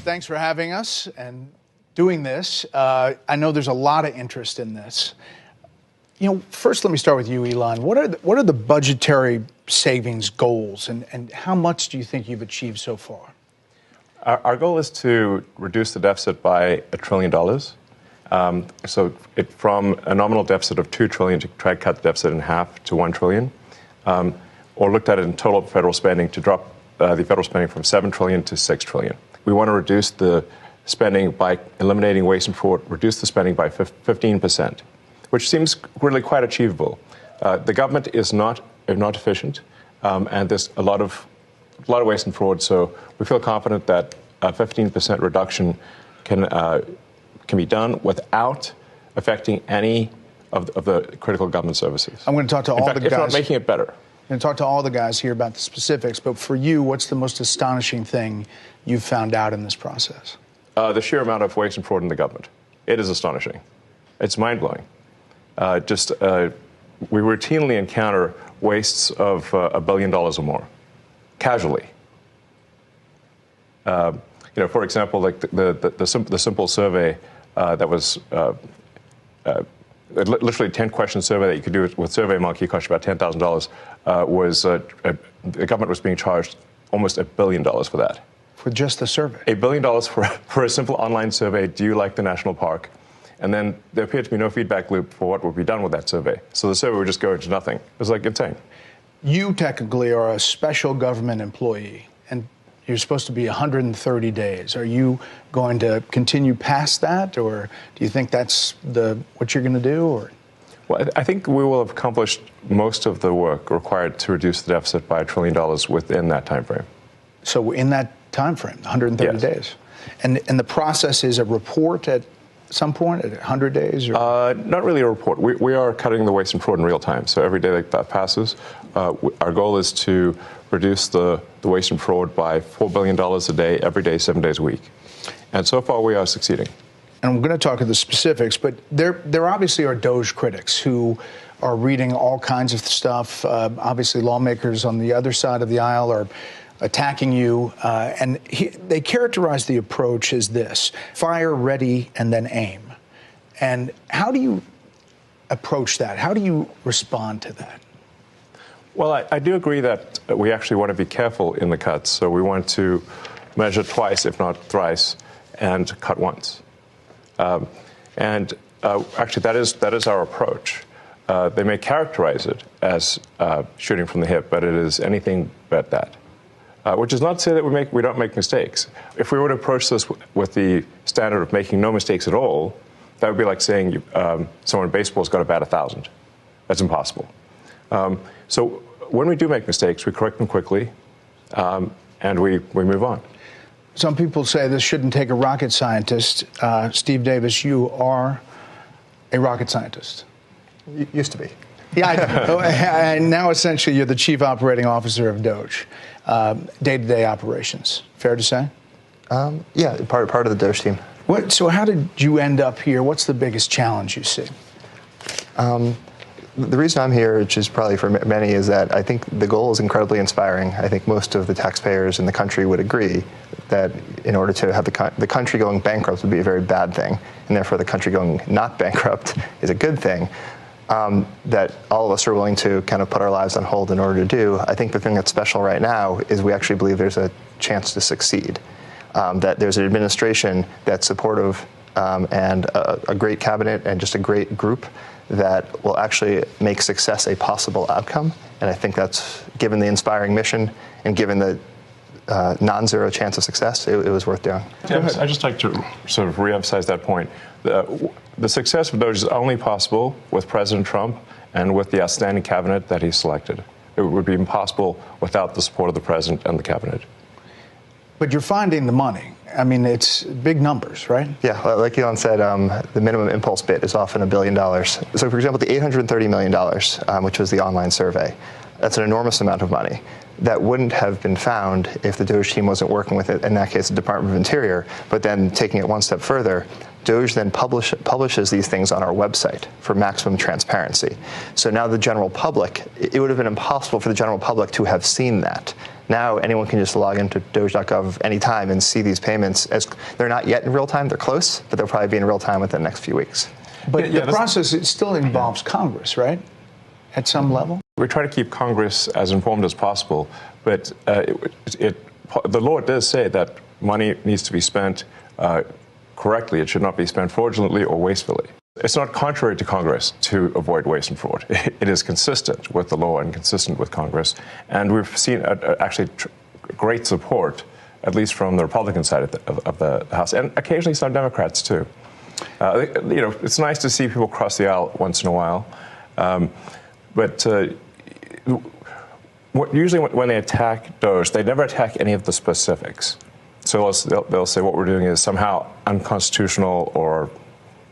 Thanks for having us and doing this. I know there's a lot of interest in this. First, let me start with you, Elon. What are the budgetary savings goals, and how much do you think you've achieved so far? Our goal is to reduce the deficit by $1 trillion. From a nominal deficit of $2 trillion to try to cut the deficit in half to $1 trillion, or looked at it in total federal spending to drop the federal spending from $7 trillion to $6 trillion. We want to reduce the spending by eliminating waste and fraud, reduce the spending by 15%, which seems really quite achievable. The government is not efficient, and there's a lot of waste and fraud. So we feel confident that a 15% reduction can be done without affecting any of the critical government services. I'm going to talk to all the guys. If not making it better. I'm going to talk to all the guys here about the specifics. But for you, what's the most astonishing thing you've found out in this process? The sheer amount of waste and fraud in the government. It is astonishing. It's mind-blowing. We routinely encounter wastes of $1 billion or more, casually. For example, like the simple survey that was literally a 10-question survey that you could do with SurveyMonkey, cost you about $10,000. The government was being charged almost $1 billion for that. For just the survey? $1 billion for a simple online survey. Do you like the national park? And then there appeared to be no feedback loop for what would be done with that survey. So the survey would just go into nothing. It was like insane. You technically are a special government employee, and you're supposed to be 130 days. Are you going to continue past that, or do you think that's what you're going to do? Or? Well, I think we will have accomplished most of the work required to reduce the deficit by $1 trillion within that time frame. So in that time frame, 130 yes. days. And the process is a report at some point, at 100 days? Or? Not really a report. We are cutting the waste and fraud in real time. So every day that passes, our goal is to reduce the waste and fraud by $4 billion a day, every day, 7 days a week. And so far, we are succeeding. And I'm going to talk to the specifics, but there obviously are DOGE critics who are reading all kinds of stuff. Obviously, lawmakers on the other side of the aisle are attacking you, and they characterize the approach as this: fire, ready, and then aim. And how do you approach that? How do you respond to that? Well, I do agree that we actually want to be careful in the cuts. So we want to measure twice, if not thrice, and cut once. Actually, that is our approach. They may characterize it as shooting from the hip, but it is anything but that. Which is not to say that we don't make mistakes. If we were to approach this with the standard of making no mistakes at all, that would be like saying someone in baseball's got to bat 1,000. That's impossible. So when we do make mistakes, we correct them quickly, and we move on. Some people say this shouldn't take a rocket scientist. Steve Davis, you are a rocket scientist. Used to be. Yeah, I know. And now essentially you're the chief operating officer of DOGE. Day-to-day operations. Fair to say? Yeah, part of the DOGE team. So how did you end up here? What's the biggest challenge you see? The reason I'm here, which is probably for many, is that I think the goal is incredibly inspiring. I think most of the taxpayers in the country would agree that in order to have the country going bankrupt would be a very bad thing, and therefore the country going not bankrupt is a good thing. That all of us are willing to kind of put our lives on hold in order to do. I think the thing that's special right now is we actually believe there's a chance to succeed. That there's an administration that's supportive and a great cabinet and just a great group that will actually make success a possible outcome. And I think that's, given the inspiring mission and given the non-zero chance of success, it was worth doing. I'd just like to sort of re-emphasize that point. The success of DOGE is only possible with President Trump and with the outstanding cabinet that he selected. It would be impossible without the support of the president and the cabinet. But you're finding the money. I mean, it's big numbers, right? Yeah, like Elon said, the minimum impulse bid is often $1 billion. So, for example, the $830 million, which was the online survey, that's an enormous amount of money. That wouldn't have been found if the DOGE team wasn't working with it, in that case, the Department of Interior. But then taking it one step further, DOGE then publishes these things on our website for maximum transparency. So now the general public, it would have been impossible for the general public to have seen that. Now anyone can just log into Doge.gov anytime and see these payments. As they're not yet in real time, they're close, but they'll probably be in real time within the next few weeks. But the process, it still involves Congress, right? At some level? We try to keep Congress as informed as possible, but the law does say that money needs to be spent correctly. It should not be spent fraudulently or wastefully. It's not contrary to Congress to avoid waste and fraud. It is consistent with the law and consistent with Congress. And we've seen actually great support, at least from the Republican side of the House, and occasionally some Democrats too. It's nice to see people cross the aisle once in a while. But usually when they attack Doge, they never attack any of the specifics. So they'll say what we're doing is somehow unconstitutional or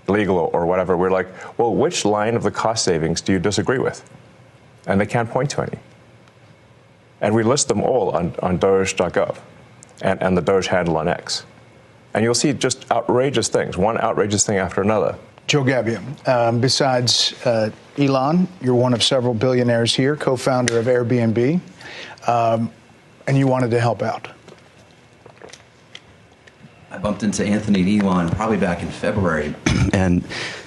illegal or whatever. We're like, well, which line of the cost savings do you disagree with? And they can't point to any. And we list them all on Doge.gov and the Doge handle on X. And you'll see just outrageous things, one outrageous thing after another. Joe Gabbia, besides Elon, you're one of several billionaires here, co-founder of Airbnb, and you wanted to help out. I bumped into Anthony and Elon probably back in February, and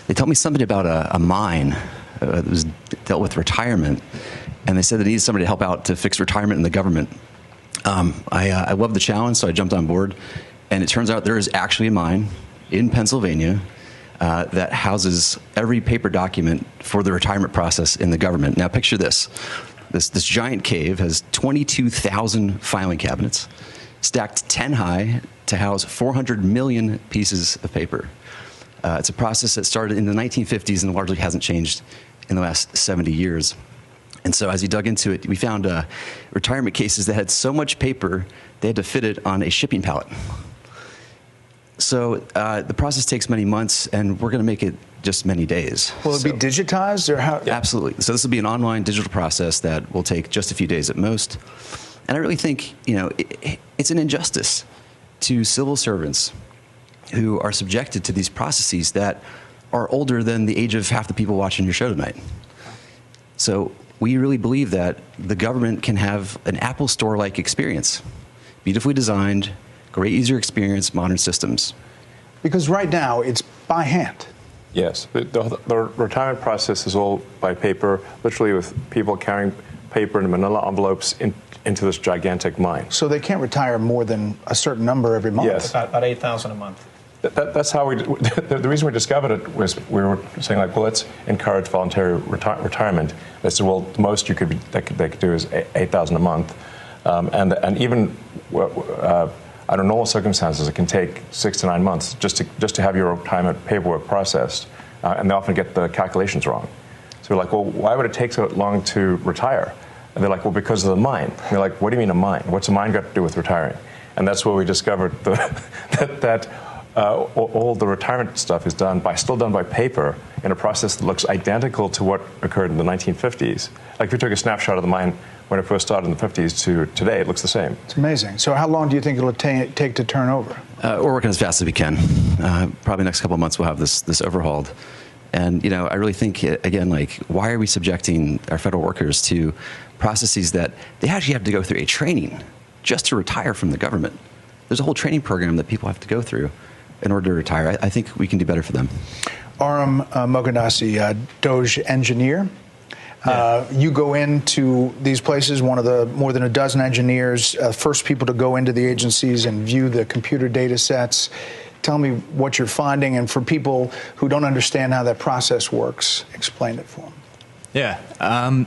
they told me something about a mine that was dealt with retirement, and they said they needed somebody to help out to fix retirement in the government. I loved the challenge, so I jumped on board, and it turns out there is actually a mine in Pennsylvania that houses every paper document for the retirement process in the government. Now picture this. This giant cave has 22,000 filing cabinets, stacked 10 high to house 400 million pieces of paper. It's a process that started in the 1950s and largely hasn't changed in the last 70 years. And so as you dug into it, we found retirement cases that had so much paper, they had to fit it on a shipping pallet. So the process takes many months, and we're going to make it just many days. Will it be digitized, or how? Absolutely. So this will be an online digital process that will take just a few days at most. And I really think, it's an injustice to civil servants who are subjected to these processes that are older than the age of half the people watching your show tonight. So we really believe that the government can have an Apple Store-like experience, beautifully designed, great user experience, modern systems. Because right now, it's by hand. Yes. The retirement process is all by paper, literally with people carrying paper in manila envelopes into this gigantic mine. So they can't retire more than a certain number every month? Yes. About 8,000 a month. That's how the reason we discovered it was we were saying, like, well, let's encourage voluntary retirement. They said, well, the most they could do is 8,000 a month. And even under normal circumstances, it can take 6 to 9 months just to have your retirement paperwork processed, and they often get the calculations wrong. So we're like, well, why would it take so long to retire? And they're like, well, because of the mine. And we're like, what do you mean a mine? What's a mine got to do with retiring? And that's where we discovered that all the retirement stuff is still done by paper in a process that looks identical to what occurred in the 1950s. Like if we took a snapshot of the mine when it first started in the 50s to today, it looks the same. It's amazing. So how long do you think it'll take to turn over? We're working as fast as we can. Probably next couple of months we'll have this overhauled. And I really think, again, like, why are we subjecting our federal workers to processes that they actually have to go through a training just to retire from the government? There's a whole training program that people have to go through in order to retire. I think we can do better for them. Aram Moghadassi, Doge engineer. You go into these places, one of the more than a dozen engineers, first people to go into the agencies and view the computer data sets. Tell me what you're finding, and for people who don't understand how that process works, explain it for them. Yeah.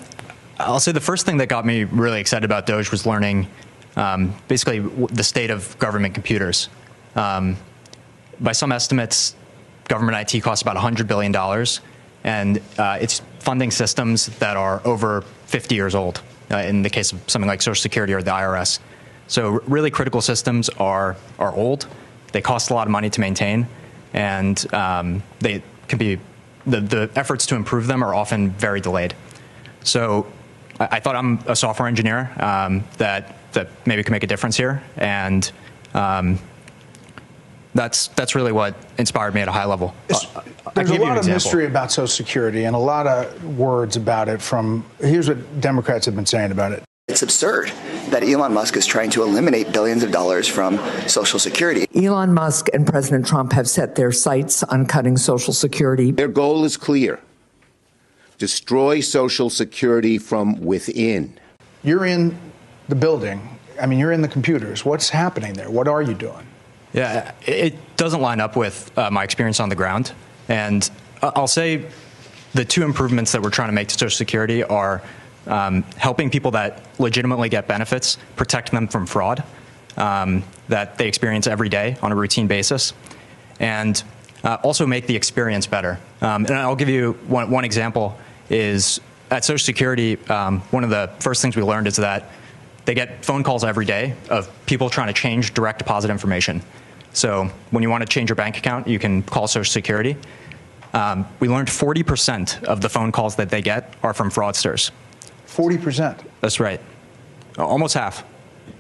I'll say the first thing that got me really excited about Doge was learning basically the state of government computers. By some estimates, government IT costs about $100 billion, and it's funding systems that are over 50 years old, in the case of something like Social Security or the IRS. So really critical systems are old. They cost a lot of money to maintain, and they can be the efforts to improve them are often very delayed. So I thought I'm a software engineer that maybe can make a difference here, and that's really what inspired me at a high level. There's a lot of mystery about Social Security and a lot of words about it here's what Democrats have been saying about it. It's absurd that Elon Musk is trying to eliminate billions of dollars from Social Security. Elon Musk and President Trump have set their sights on cutting Social Security. Their goal is clear: destroy Social Security from within. You're in the building. I mean, you're in the computers. What's happening there? What are you doing? Yeah, it doesn't line up with my experience on the ground. And I'll say the two improvements that we're trying to make to Social Security are helping people that legitimately get benefits, protect them from fraud that they experience every day on a routine basis, and also make the experience better. And I'll give you one example is at Social Security, one of the first things we learned is that they get phone calls every day of people trying to change direct deposit information. So when you want to change your bank account, you can call Social Security. We learned 40% of the phone calls that they get are from fraudsters. 40%? That's right. Almost half.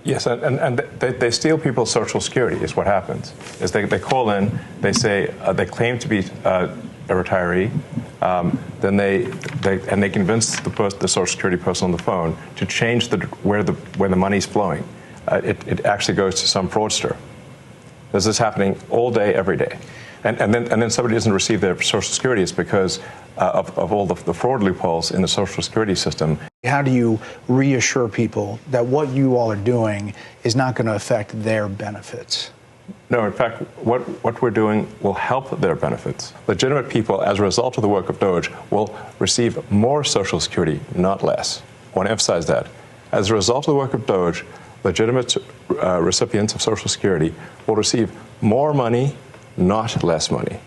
Yes, and they steal people's Social Security is what happens. Is they call in, they say, they claim to be a retiree, then they convince the Social Security person on the phone to change where the money's flowing. It actually goes to some fraudster. This is happening all day, every day. And then somebody doesn't receive their Social Security. It's because of all the fraud loopholes in the Social Security system. How do you reassure people that what you all are doing is not going to affect their benefits? No, in fact, what we're doing will help their benefits. Legitimate people, as a result of the work of DOGE, will receive more Social Security, not less. I want to emphasize that. As a result of the work of DOGE, legitimate recipients of Social Security will receive more money, not less money.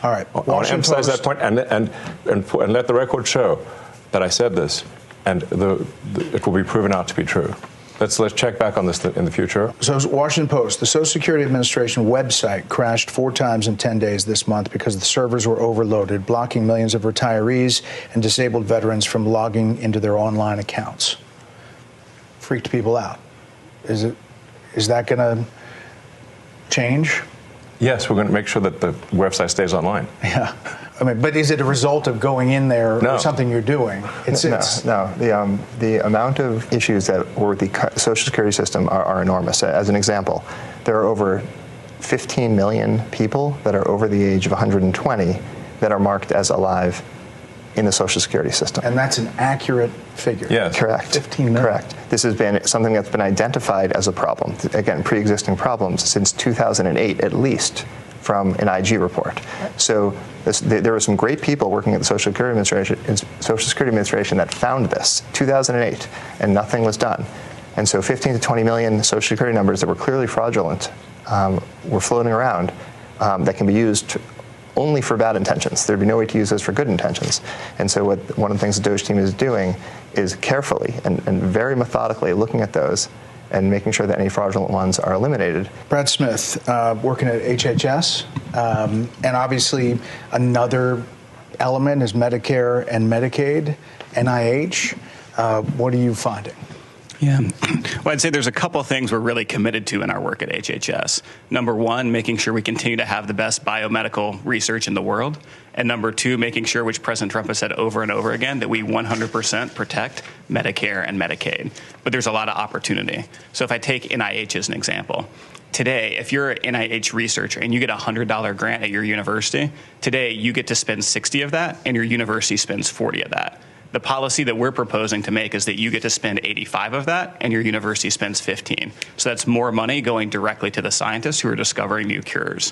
All right. I want to emphasize that point and let the record show that I said this, and it will be proven out to be true. Let's check back on this in the future. So, Washington Post, the Social Security Administration website crashed 4 times in 10 days this month because the servers were overloaded, blocking millions of retirees and disabled veterans from logging into their online accounts. Freaked people out. Is that going to change? Yes, we're going to make sure that the website stays online. Yeah. I mean, but is it a result of going in there or something you're doing? No. The amount of issues that were with the Social Security system are enormous. As an example, there are over 15 million people that are over the age of 120 that are marked as alive in the Social Security system. And that's an accurate figure. Yes. Correct. 15 million. Correct. This has been something that's been identified as a problem, again, pre-existing problems, since 2008 at least, from an IG report. So there were some great people working at the Social Security Administration that found this, 2008, and nothing was done. And so 15 to 20 million Social Security numbers that were clearly fraudulent were floating around that can be used only for bad intentions. There'd be no way to use those for good intentions. And so one of the things the DOGE team is doing is carefully and very methodically looking at those and making sure that any fraudulent ones are eliminated. Brad Smith, working at HHS, and obviously another element is Medicare and Medicaid, NIH. What are you finding? Yeah. Well, I'd say there's a couple things we're really committed to in our work at HHS. Number one, making sure we continue to have the best biomedical research in the world. And number two, making sure, which President Trump has said over and over again, that we 100% protect Medicare and Medicaid. But there's a lot of opportunity. So if I take NIH as an example, today, if you're an NIH researcher and you get a $100 grant at your university, today you get to spend 60 of that and your university spends 40 of that. The policy that we're proposing to make is that you get to spend 85 of that and your university spends 15. So that's more money going directly to the scientists who are discovering new cures.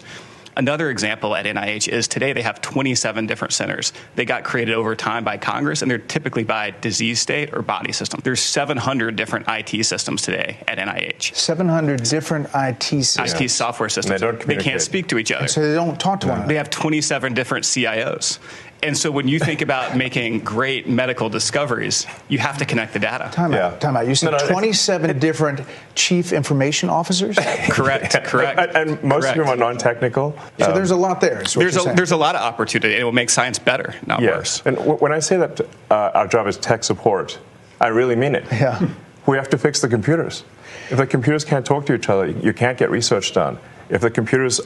Another example at NIH is today they have 27 different centers. They got created over time by Congress, and they're typically by disease state or body system. There's 700 different IT systems today at NIH. 700 different IT systems. IT software systems. They can't speak to each other. And so they don't talk to one another. They have 27 different CIOs. And so when you think about making great medical discoveries, you have to connect the data. Time out. You said 27 different chief information officers? Correct. And most of them are non-technical. So there's a lot there. There's a lot of opportunity. It will make science better, not worse. And when I say that our job is tech support, I really mean it. Yeah. We have to fix the computers. If the computers can't talk to each other, you can't get research done. If the computers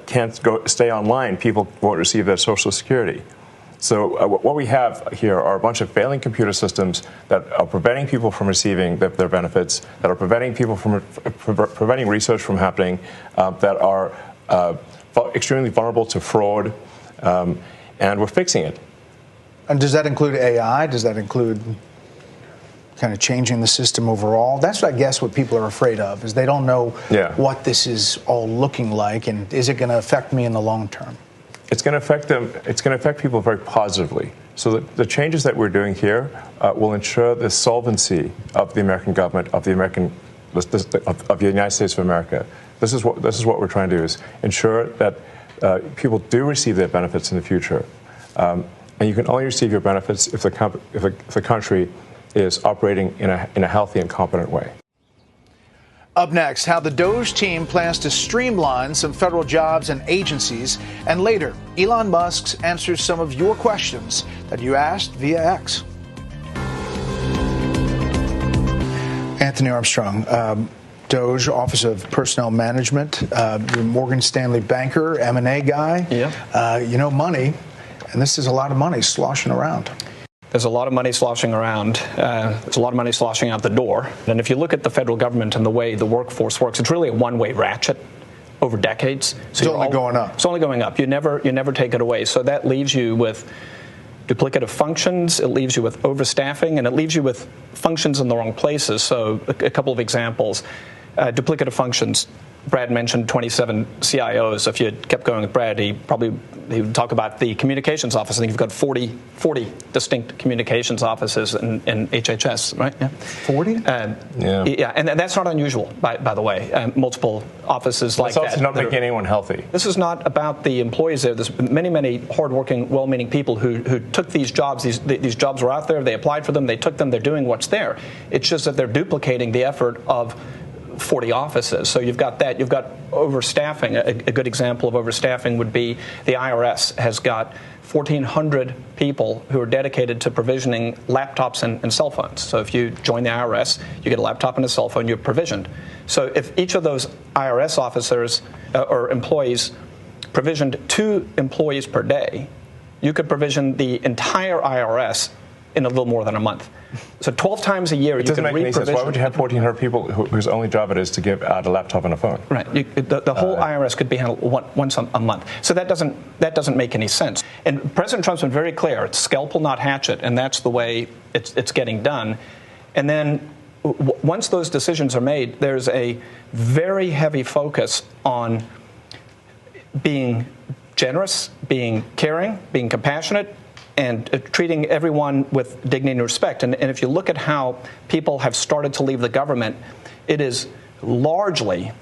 can't stay online, people won't receive their Social Security. So what we have here are a bunch of failing computer systems that are preventing people from receiving their benefits, that are preventing people from preventing research from happening, that are extremely vulnerable to fraud, and we're fixing it. And does that include AI? Does that include kind of changing the system overall? That's, I guess, what people are afraid of, is they don't know what this is all looking like, and is it going to affect me in the long term? It's going to affect them. It's going to affect people very positively. So the changes that we're doing here will ensure the solvency of the American government, of the United States of America. This is what we're trying to do: is ensure that people do receive their benefits in the future, and you can only receive your benefits if the country is operating in a healthy and competent way. Up next, how the DOGE team plans to streamline some federal jobs and agencies. And later, Elon Musk answers some of your questions that you asked via X. Anthony Armstrong, DOGE, Office of Personnel Management, you're a Morgan Stanley banker, M&A guy. Yeah. You know money, and this is a lot of money sloshing around. There's a lot of money sloshing around. There's a lot of money sloshing out the door. And if you look at the federal government and the way the workforce works, it's really a one-way ratchet over decades. So it's only going up. It's only going up. You never take it away. So that leaves you with duplicative functions. It leaves you with overstaffing, and it leaves you with functions in the wrong places. So a couple of examples. Duplicative functions. Brad mentioned 27 CIOs. If you kept going with Brad, he would talk about the communications office. I think you've got 40 distinct communications offices in HHS, right? Yeah. 40? Yeah, and that's not unusual, by the way. Multiple offices like that. It's not making anyone healthy. This is not about the employees there. There's many hardworking, well-meaning people who took these jobs. These jobs were out there. They applied for them. They took them. They're doing what's there. It's just that they're duplicating the effort of 40 offices. So you've got that. You've got overstaffing. A good example of overstaffing would be the IRS has got 1,400 people who are dedicated to provisioning laptops and cell phones. So if you join the IRS, you get a laptop and a cell phone, you're provisioned. So if each of those IRS officers or employees provisioned 2 employees per day, you could provision the entire IRS in a little more than a month. So 12 times a year, it doesn't make any sense. Why would you have 1,400 people whose only job it is to give out a laptop and a phone? Right. The whole IRS could be handled once a month. So that doesn't make any sense. And President Trump's been very clear: it's scalpel, not hatchet, and that's the way it's getting done. And then once those decisions are made, there's a very heavy focus on being generous, being caring, being compassionate, and treating everyone with dignity and respect. And if you look at how people have started to leave the government, it is largely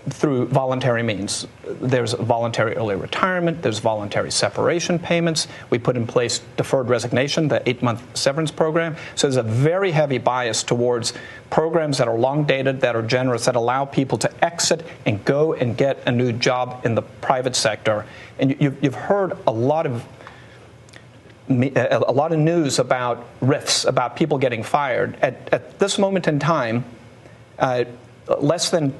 through voluntary means. There's voluntary early retirement. There's voluntary separation payments. We put in place deferred resignation, the 8-month severance program. So there's a very heavy bias towards programs that are long dated, that are generous, that allow people to exit and go and get a new job in the private sector. And you've heard a lot of news about rifts, about people getting fired. At this moment in time, less than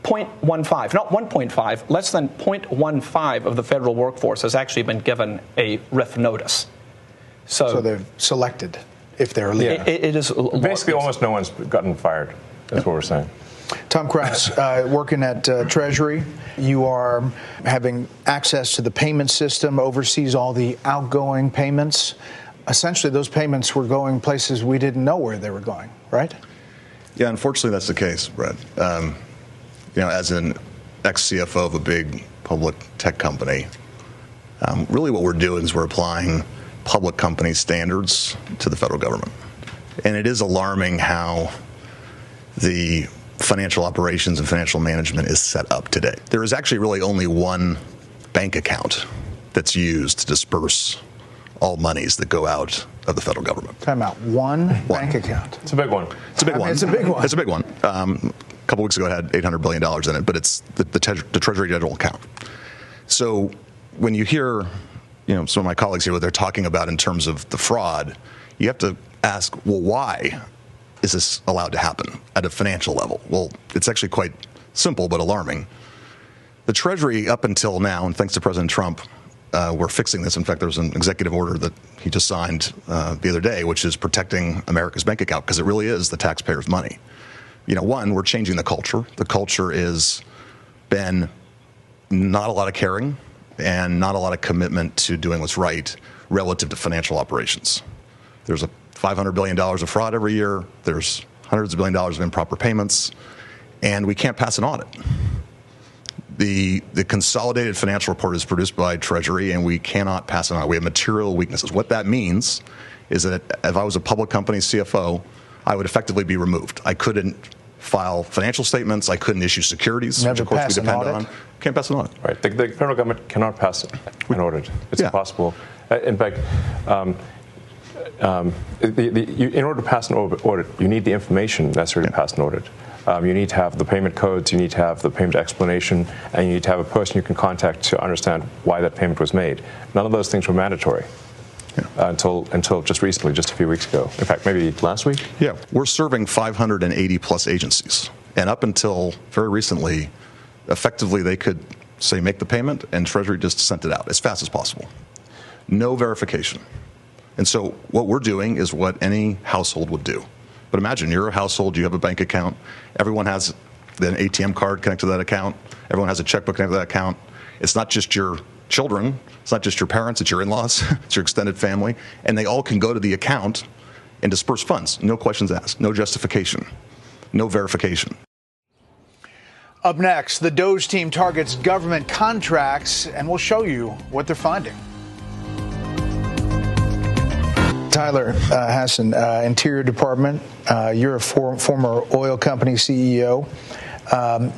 0.15, not 1.5, less than 0.15 of the federal workforce has actually been given a RIF notice. So they're selected if they're leaving. It is basically almost no one's gotten fired. That's what we're saying. Tom Krause, working at Treasury, you are having access to the payment system, oversees all the outgoing payments. Essentially, those payments were going places we didn't know where they were going, right? Yeah, unfortunately, that's the case, Brett. As an ex-CFO of a big public tech company, really what we're doing is we're applying public company standards to the federal government. And it is alarming how the financial operations and financial management is set up today. There is actually really only one bank account that's used to disperse all monies that go out of the federal government. Time out. One bank account. It's a big one. It's a big one. It's a big one. It's a big one. A couple weeks ago, it had $800 billion in it, but it's the Treasury General account. So when you hear, some of my colleagues here, what they're talking about in terms of the fraud, you have to ask, well, why is this allowed to happen at a financial level? Well, it's actually quite simple but alarming. The Treasury, up until now, and thanks to President Trump, we're fixing this. In fact, there was an executive order that he just signed the other day, which is protecting America's bank account, because it really is the taxpayers' money. One, we're changing the culture. The culture is been not a lot of caring and not a lot of commitment to doing what's right relative to financial operations. There's a $500 billion of fraud every year. There's hundreds of billions of dollars of improper payments, and we can't pass an audit. The consolidated financial report is produced by Treasury, and we cannot pass it on. We have material weaknesses. What that means is that if I was a public company CFO, I would effectively be removed. I couldn't file financial statements. I couldn't issue securities, which of course we depend on. Can't pass an audit. Right. The federal government cannot pass an audit. It's impossible. In fact, in order to pass an audit, you need the information necessary to pass an audit. You need to have the payment codes, you need to have the payment explanation, and you need to have a person you can contact to understand why that payment was made. None of those things were mandatory until just recently, just a few weeks ago. In fact, maybe last week? Yeah, we're serving 580 plus agencies. And up until very recently, effectively they could say make the payment and Treasury just sent it out as fast as possible. No verification. And so what we're doing is what any household would do. But imagine you're a household, you have a bank account, everyone has an ATM card connected to that account, everyone has a checkbook connected to that account. It's not just your children, it's not just your parents, it's your in-laws, it's your extended family, and they all can go to the account and disperse funds. No questions asked, no justification, no verification. Up next, the DOGE team targets government contracts, and we'll show you what they're finding. Tyler Hassan, Interior Department, you're a former oil company CEO.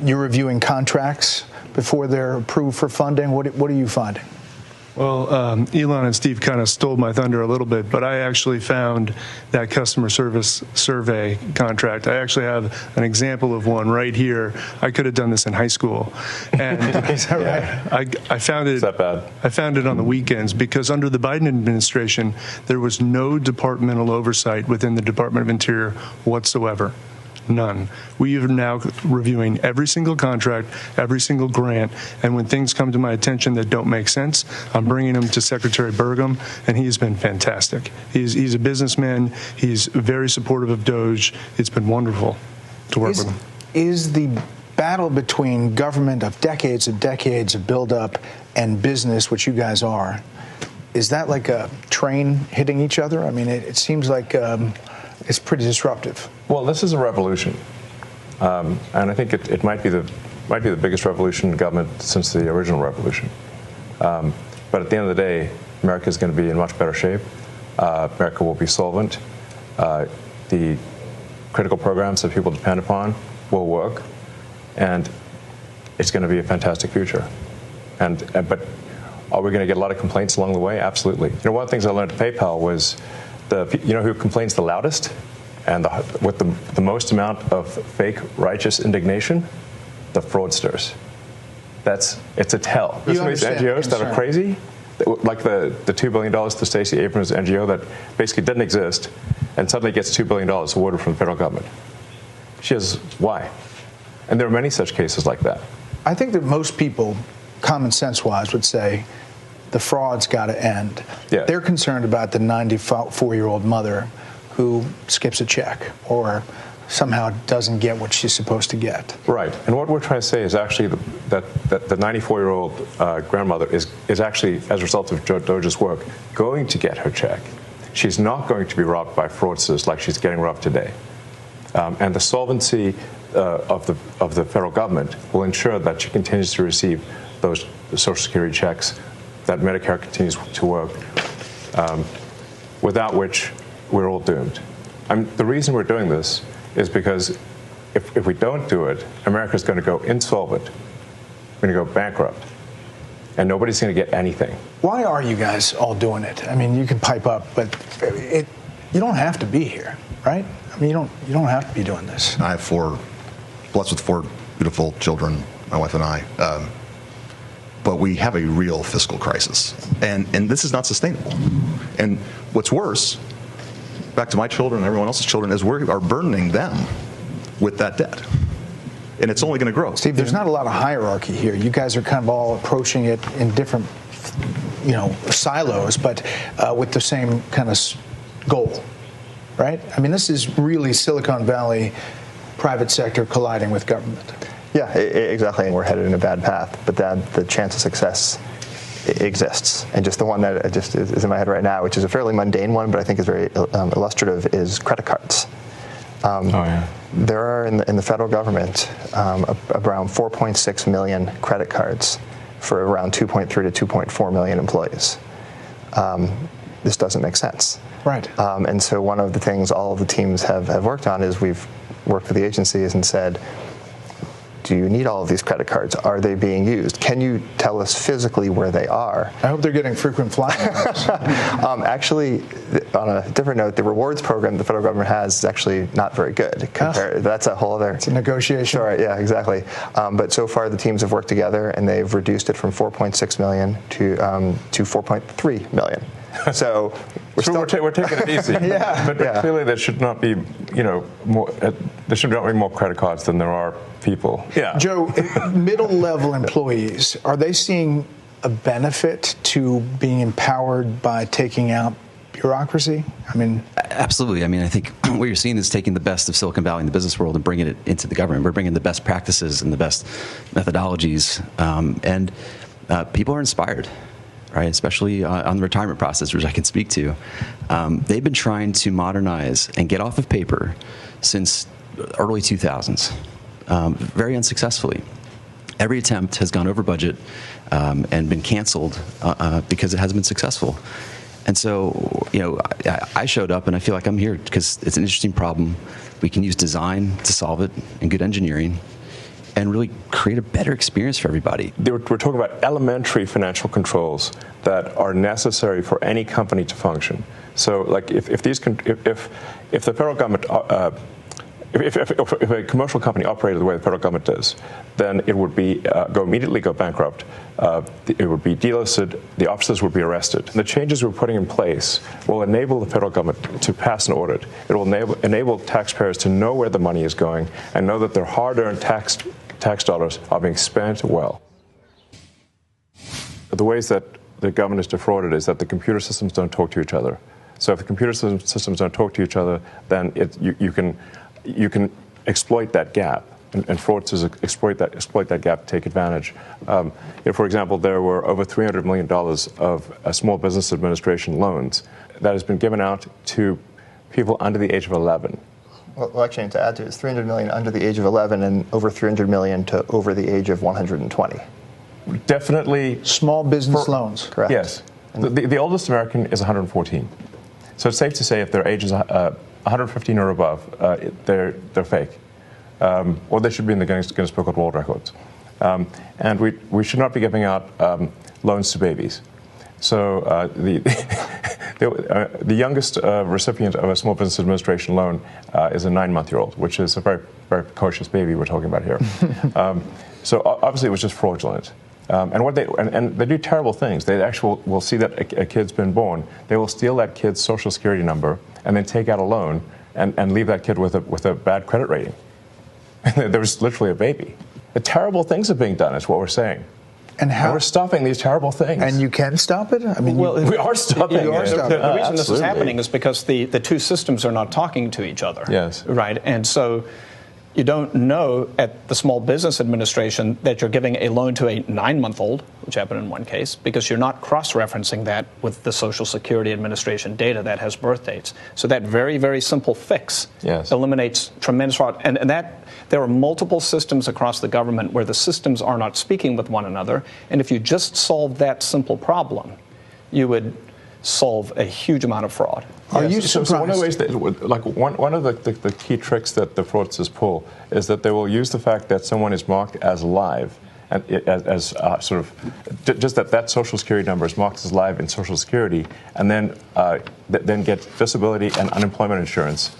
You're reviewing contracts before they're approved for funding. What are you finding? Well, Elon and Steve kind of stole my thunder a little bit, but I actually found that customer service survey contract. I actually have an example of one right here. I could have done this in high school. And is that right? I found it. Is that bad? I found it on the weekends because under the Biden administration, there was no departmental oversight within the Department of Interior whatsoever. None. We are now reviewing every single contract, every single grant, and when things come to my attention that don't make sense, I'm bringing them to Secretary Burgum, and he's been fantastic. He's a businessman. He's very supportive of DOGE. It's been wonderful to work with him. Is the battle between government of decades of buildup and business, which you guys are, is that like a train hitting each other? I mean, it seems like it's pretty disruptive. Well, this is a revolution, and I think it might be the biggest revolution in government since the original revolution. But at the end of the day, America is going to be in much better shape. America will be solvent. The critical programs that people depend upon will work, and it's going to be a fantastic future. But are we going to get a lot of complaints along the way? Absolutely. One of the things I learned at PayPal was who complains the loudest and with the most amount of fake righteous indignation? The fraudsters. It's a tell. There's some of these NGOs that are crazy, like the $2 billion to Stacey Abrams' NGO that basically didn't exist and suddenly gets $2 billion awarded from the federal government. She says, why? And there are many such cases like that. I think that most people, common sense-wise, would say the fraud's got to end. Yeah. They're concerned about the 94-year-old mother who skips a check or somehow doesn't get what she's supposed to get. Right. And what we're trying to say is actually that the 94-year-old grandmother is actually, as a result of DOGE's work, going to get her check. She's not going to be robbed by fraudsters like she's getting robbed today. And the solvency of the federal government will ensure that she continues to receive those Social Security checks, that Medicare continues to work, without which we're all doomed. The reason we're doing this is because if we don't do it, America's going to go insolvent. We're going to go bankrupt. And nobody's going to get anything. Why are you guys all doing it? I mean, you can pipe up, but you don't have to be here, right? I mean, you don't have to be doing this. I have blessed with 4 beautiful children, my wife and I. But we have a real fiscal crisis. And this is not sustainable. And what's worse, back to my children and everyone else's children, is we are burdening them with that debt. And it's only going to grow. Steve, there's not a lot of hierarchy here. You guys are kind of all approaching it in different silos, but with the same kind of goal, right? I mean, this is really Silicon Valley private sector colliding with government. Yeah, exactly. And we're headed in a bad path, but the chance of success exists. And just the one that just is in my head right now, which is a fairly mundane one, but I think is very illustrative, is credit cards. There are in the federal government around 4.6 million credit cards for around 2.3 to 2.4 million employees. This doesn't make sense. Right. And so one of the things all of the teams have worked on is we've worked with the agencies and said, do you need all of these credit cards? Are they being used? Can you tell us physically where they are? I hope they're getting frequent flyer miles. Actually, on a different note, the rewards program the federal government has is actually not very good. That's a whole other... It's a negotiation. Sure, yeah, exactly. But so far, the teams have worked together, and they've reduced it from 4.6 million to 4.3 million. So we're taking it easy. But clearly there should not be, more. There should not be more credit cards than there are people. Yeah. Joe, middle-level employees, are they seeing a benefit to being empowered by taking out bureaucracy? I mean, absolutely. I mean, I think what you're seeing is taking the best of Silicon Valley and the business world and bringing it into the government. We're bringing the best practices and the best methodologies, and people are inspired. Right, especially on the retirement process, which I can speak to. They've been trying to modernize and get off of paper since early 2000s, very unsuccessfully. Every attempt has gone over budget and been canceled because it hasn't been successful. And so, I showed up and I feel like I'm here because it's an interesting problem. We can use design to solve it and good engineering, and really create a better experience for everybody. We're talking about elementary financial controls that are necessary for any company to function. So, like, if the federal government, if a commercial company operated the way the federal government does, then it would be immediately go bankrupt. It would be delisted. The officers would be arrested. The changes we're putting in place will enable the federal government to pass an audit. It will enable taxpayers to know where the money is going and know that their hard-earned tax dollars are being spent well. The ways that the government is defrauded is that the computer systems don't talk to each other. So if the computer systems don't talk to each other, then you can exploit that gap, and fraudsters exploit that gap to take advantage. For example, there were over $300 million of Small Business Administration loans that has been given out to people under the age of 11. Well, actually, to add to it, it's $300 million under the age of 11 and over $300 million to over the age of 120. Definitely. Small business loans. Correct. Yes. The oldest American is 114. So it's safe to say if their age is 115 or above, they're fake. Or they should be in the Guinness Book of World Records. And we should not be giving out loans to babies. So the youngest recipient of a Small Business Administration loan is a 9-month-old, which is a very, very precocious baby we're talking about here. So obviously it was just fraudulent. And they do terrible things. They actually will see that a kid's been born. They will steal that kid's social security number and then take out a loan and leave that kid with a bad credit rating. There was literally a baby. The terrible things are being done is what we're saying. And we're stopping these terrible things. And you can stop it? I mean, we are stopping it. The reason this is happening is because the two systems are not talking to each other. Yes. Right? And so you don't know at the Small Business Administration that you're giving a loan to a 9-month-old, which happened in one case, because you're not cross-referencing that with the Social Security Administration data that has birth dates. So that very, very simple fix eliminates tremendous fraud. And that there are multiple systems across the government where the systems are not speaking with one another. And if you just solve that simple problem, you would solve a huge amount of fraud. Are you surprised? So one of the ways that, one of the key tricks that the fraudsters pull is that they will use the fact that someone is marked as live, and as sort of just that Social Security number is marked as live in Social Security, and then get disability and unemployment insurance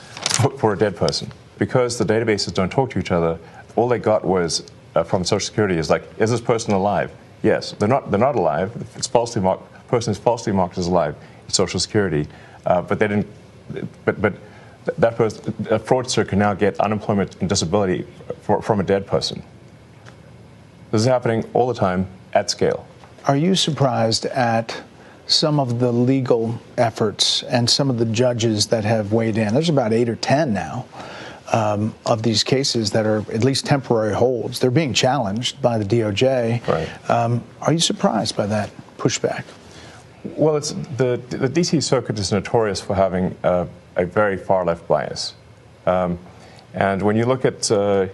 for a dead person. Because the databases don't talk to each other, all they got was from Social Security is like, is this person alive? Yes, they're not alive. It's falsely marked. Person is falsely marked as alive in Social Security, but they didn't. But that person, a fraudster can now get unemployment and disability from a dead person. This is happening all the time at scale. Are you surprised at some of the legal efforts and some of the judges that have weighed in? There's about 8 or 10 now of these cases that are at least temporary holds. They're being challenged by the DOJ. Right. Are you surprised by that pushback? Well, it's the D.C. Circuit is notorious for having a very far-left bias. And when you look at the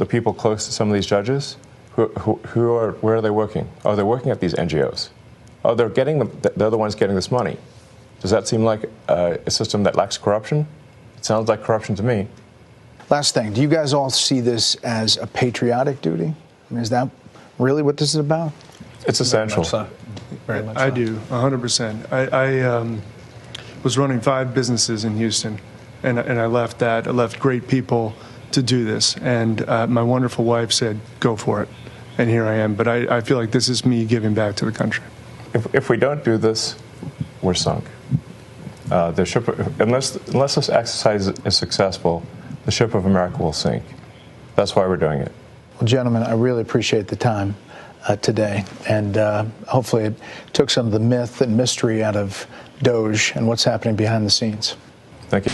people close to some of these judges, where are they working? Oh, they're working at these NGOs. Oh, they're the ones getting this money. Does that seem like a system that lacks corruption? It sounds like corruption to me. Last thing, do you guys all see this as a patriotic duty? I mean, is that really what this is about? It's essential. Very much so. I do, 100%. I was running 5 businesses in Houston, and I left that. I left great people to do this, and my wonderful wife said, go for it. And here I am. But I feel like this is me giving back to the country. If we don't do this, we're sunk. Unless this exercise is successful, the ship of America will sink. That's why we're doing it. Well, gentlemen, I really appreciate the time today, and hopefully it took some of the myth and mystery out of DOGE and what's happening behind the scenes. Thank you.